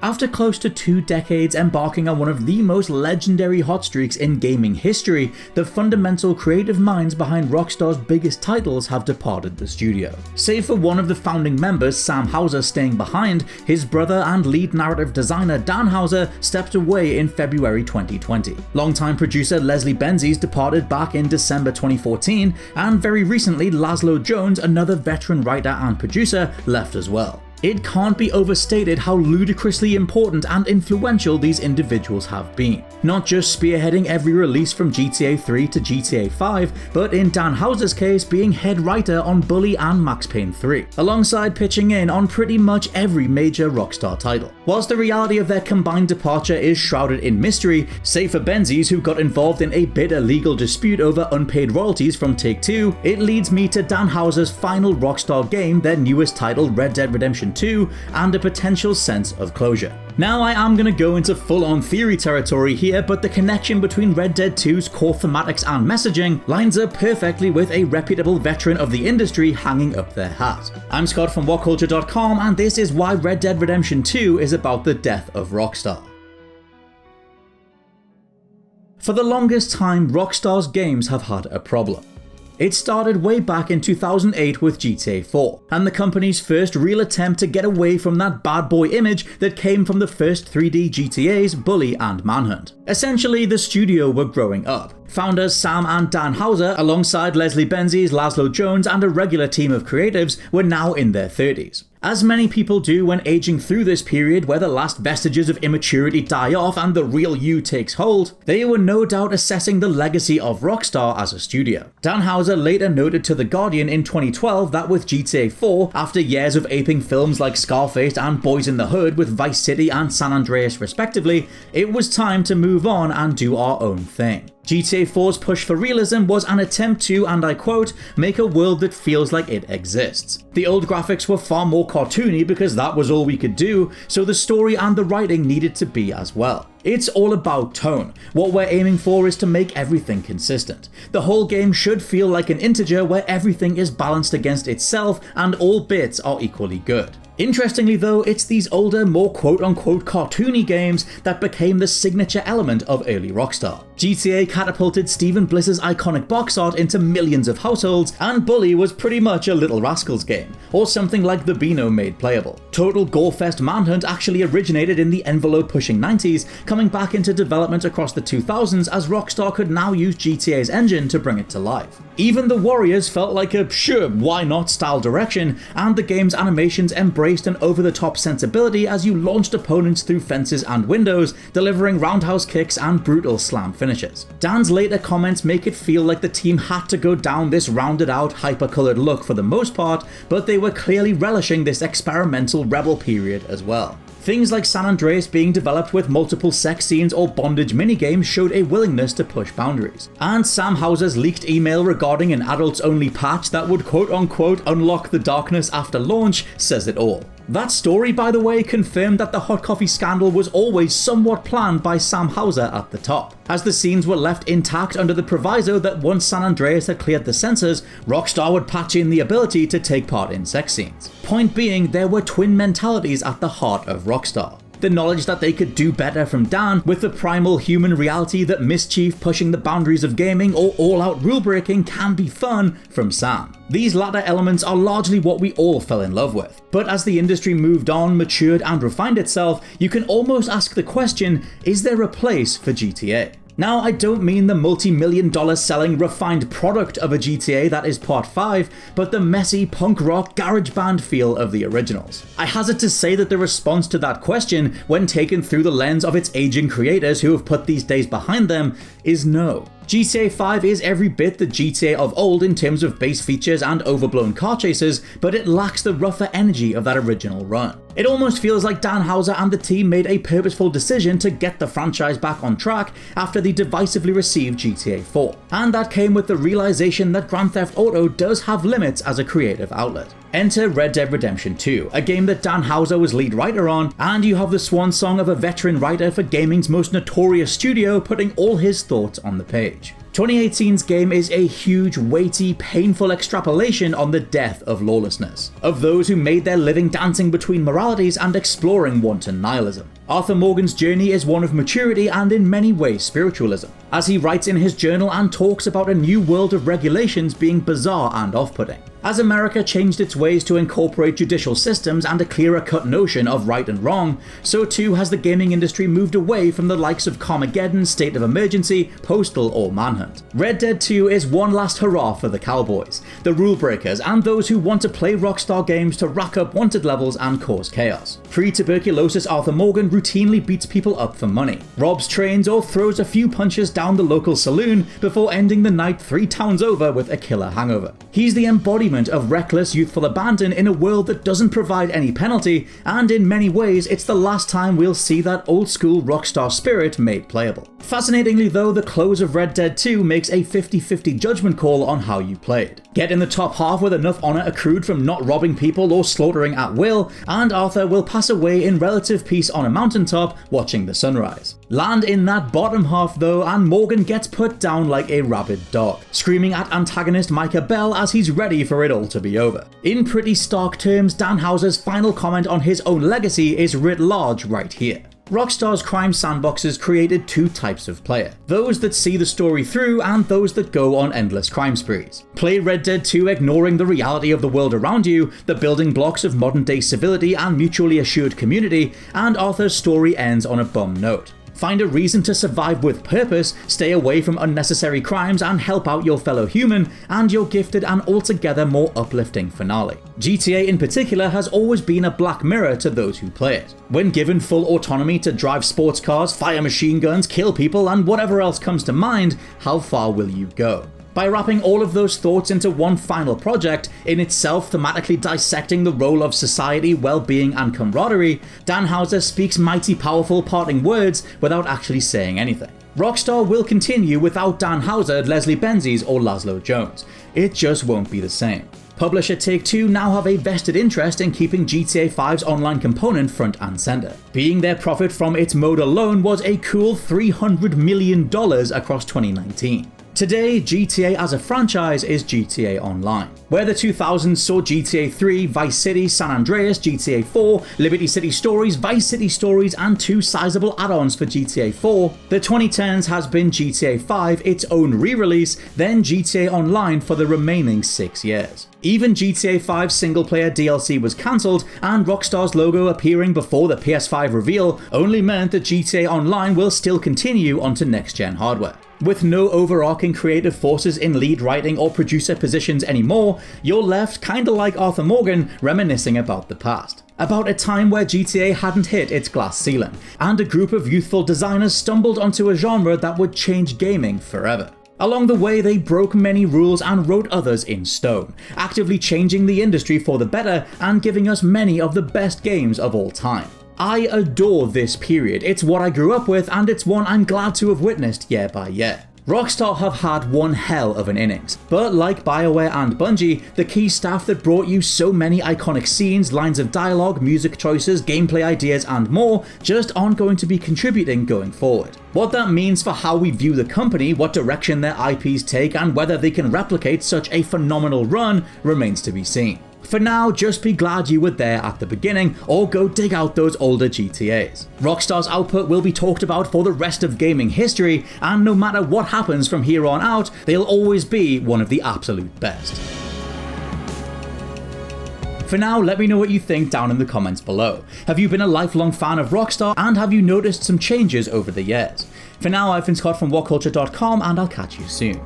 After close to 2 decades embarking on one of the most legendary hot streaks in gaming history, the fundamental creative minds behind Rockstar's biggest titles have departed the studio. Save for one of the founding members, Sam Houser, staying behind, his brother and lead narrative designer Dan Houser stepped away in February 2020. Longtime producer Leslie Benzies departed back in December 2014, and very recently Laszlo Jones, another veteran writer and producer, left as well. It can't be overstated how ludicrously important and influential these individuals have been. Not just spearheading every release from GTA 3 to GTA 5, but in Dan Houser's case being head writer on Bully and Max Payne 3, alongside pitching in on pretty much every major Rockstar title. Whilst the reality of their combined departure is shrouded in mystery, save for Benzies, who got involved in a bitter legal dispute over unpaid royalties from Take-Two, it leads me to Dan Houser's final Rockstar game, their newest title Red Dead Redemption 2, and a potential sense of closure. Now, I am going to go into full-on theory territory here, but the connection between Red Dead 2's core thematics and messaging lines up perfectly with a reputable veteran of the industry hanging up their hat. I'm Scott from WhatCulture.com, and this is why Red Dead Redemption 2 is about the death of Rockstar. For the longest time, Rockstar's games have had a problem. It started way back in 2008 with GTA 4, and the company's first real attempt to get away from that bad boy image that came from the first 3D GTAs, Bully and Manhunt. Essentially, the studio were growing up. Founders Sam and Dan Houser, alongside Leslie Benzies, Laszlo Jones, and a regular team of creatives, were now in their 30s. As many people do when aging through this period where the last vestiges of immaturity die off and the real you takes hold, they were no doubt assessing the legacy of Rockstar as a studio. Dan Houser later noted to The Guardian in 2012 that with GTA 4, after years of aping films like Scarface and Boys in the Hood with Vice City and San Andreas respectively, it was time to move on and do our own thing. GTA 4's push for realism was an attempt to, and I quote, make a world that feels like it exists. The old graphics were far more cartoony because that was all we could do, so the story and the writing needed to be as well. It's all about tone. What we're aiming for is to make everything consistent. The whole game should feel like an integer where everything is balanced against itself and all bits are equally good. Interestingly though, it's these older, more quote-unquote cartoony games that became the signature element of early Rockstar. GTA catapulted Stephen Bliss's iconic box art into millions of households, and Bully was pretty much a Little Rascals game, or something like the Beano made playable. Total Gorefest Manhunt actually originated in the envelope-pushing 90s, coming back into development across the 2000s as Rockstar could now use GTA's engine to bring it to life. Even the Warriors felt like a sure, why not style direction, and the game's animations embraced an over-the-top sensibility as you launched opponents through fences and windows, delivering roundhouse kicks and brutal slam finishes. Dan's later comments make it feel like the team had to go down this rounded-out, hyper-coloured look for the most part, but they were clearly relishing this experimental rebel period as well. Things like San Andreas being developed with multiple sex scenes or bondage minigames showed a willingness to push boundaries. And Sam Houser's leaked email regarding an adults-only patch that would quote-unquote unlock the darkness after launch says it all. That story, by the way, confirmed that the hot coffee scandal was always somewhat planned by Sam Houser at the top, as the scenes were left intact under the proviso that once San Andreas had cleared the censors, Rockstar would patch in the ability to take part in sex scenes. Point being, there were twin mentalities at the heart of Rockstar. The knowledge that they could do better from Dan, with the primal human reality that mischief, pushing the boundaries of gaming, or all-out rule-breaking can be fun from Sam. These latter elements are largely what we all fell in love with. But as the industry moved on, matured and refined itself, you can almost ask the question, is there a place for GTA? Now, I don't mean the multi-million-dollar selling refined product of a GTA that is Part 5, but the messy punk rock garage band feel of the originals. I hazard to say that the response to that question, when taken through the lens of its aging creators who have put these days behind them, is no. GTA 5 is every bit the GTA of old in terms of base features and overblown car chases, but it lacks the rougher energy of that original run. It almost feels like Dan Houser and the team made a purposeful decision to get the franchise back on track after the divisively received GTA 4, and that came with the realization that Grand Theft Auto does have limits as a creative outlet. Enter Red Dead Redemption 2, a game that Dan Houser was lead writer on, and you have the swan song of a veteran writer for gaming's most notorious studio putting all his thoughts on the page. 2018's game is a huge, weighty, painful extrapolation on the death of lawlessness, of those who made their living dancing between moralities and exploring wanton nihilism. Arthur Morgan's journey is one of maturity and in many ways spiritualism, as he writes in his journal and talks about a new world of regulations being bizarre and off-putting. As America changed its ways to incorporate judicial systems and a clearer-cut notion of right and wrong, so too has the gaming industry moved away from the likes of Carmageddon, State of Emergency, Postal, or Manhunt. Red Dead 2 is one last hurrah for the cowboys, the rule breakers, and those who want to play Rockstar games to rack up wanted levels and cause chaos. Pre-tuberculosis Arthur Morgan routinely beats people up for money, robs trains, or throws a few punches down the local saloon before ending the night 3 towns over with a killer hangover. He's the embodiment of reckless youthful abandon in a world that doesn't provide any penalty, and in many ways it's the last time we'll see that old school Rockstar spirit made playable. Fascinatingly though, the close of Red Dead 2 makes a 50-50 judgment call on how you played. Get in the top half with enough honour accrued from not robbing people or slaughtering at will, and Arthur will pass away in relative peace on a mountaintop watching the sunrise. Land in that bottom half though, and Morgan gets put down like a rabid dog, screaming at antagonist Micah Bell as he's ready for it all to be over. In pretty stark terms, Dan Houser's final comment on his own legacy is writ large right here. Rockstar's crime sandboxes created 2 types of player, those that see the story through and those that go on endless crime sprees. Play Red Dead 2 ignoring the reality of the world around you, the building blocks of modern day civility and mutually assured community, and Arthur's story ends on a bum note. Find a reason to survive with purpose, stay away from unnecessary crimes and help out your fellow human, and you're gifted an altogether more uplifting finale. GTA in particular has always been a black mirror to those who play it. When given full autonomy to drive sports cars, fire machine guns, kill people, and whatever else comes to mind, how far will you go? By wrapping all of those thoughts into one final project, in itself thematically dissecting the role of society, well-being and camaraderie, Dan Houser speaks mighty powerful parting words without actually saying anything. Rockstar will continue without Dan Houser, Leslie Benzies or Laszlo Jones. It just won't be the same. Publisher Take-Two now have a vested interest in keeping GTA 5's online component front and center. Being their profit from its mode alone was a cool $300 million across 2019. Today, GTA as a franchise is GTA Online. Where the 2000s saw GTA 3, Vice City, San Andreas, GTA 4, Liberty City Stories, Vice City Stories, and 2 sizable add-ons for GTA 4, the 2010s has been GTA 5, its own re-release, then GTA Online for the remaining 6 years. Even GTA 5's single-player DLC was cancelled, and Rockstar's logo appearing before the PS5 reveal only meant that GTA Online will still continue onto next-gen hardware. With no overarching creative forces in lead writing or producer positions anymore, you're left kinda like Arthur Morgan reminiscing about the past. About a time where GTA hadn't hit its glass ceiling, and a group of youthful designers stumbled onto a genre that would change gaming forever. Along the way, they broke many rules and wrote others in stone, actively changing the industry for the better and giving us many of the best games of all time. I adore this period, it's what I grew up with and it's one I'm glad to have witnessed year by year. Rockstar have had one hell of an innings, but like BioWare and Bungie, the key staff that brought you so many iconic scenes, lines of dialogue, music choices, gameplay ideas and more just aren't going to be contributing going forward. What that means for how we view the company, what direction their IPs take and whether they can replicate such a phenomenal run remains to be seen. For now, just be glad you were there at the beginning, or go dig out those older GTAs. Rockstar's output will be talked about for the rest of gaming history, and no matter what happens from here on out, they'll always be one of the absolute best. For now, let me know what you think down in the comments below. Have you been a lifelong fan of Rockstar, and have you noticed some changes over the years? For now, I've been Scott from WhatCulture.com, and I'll catch you soon.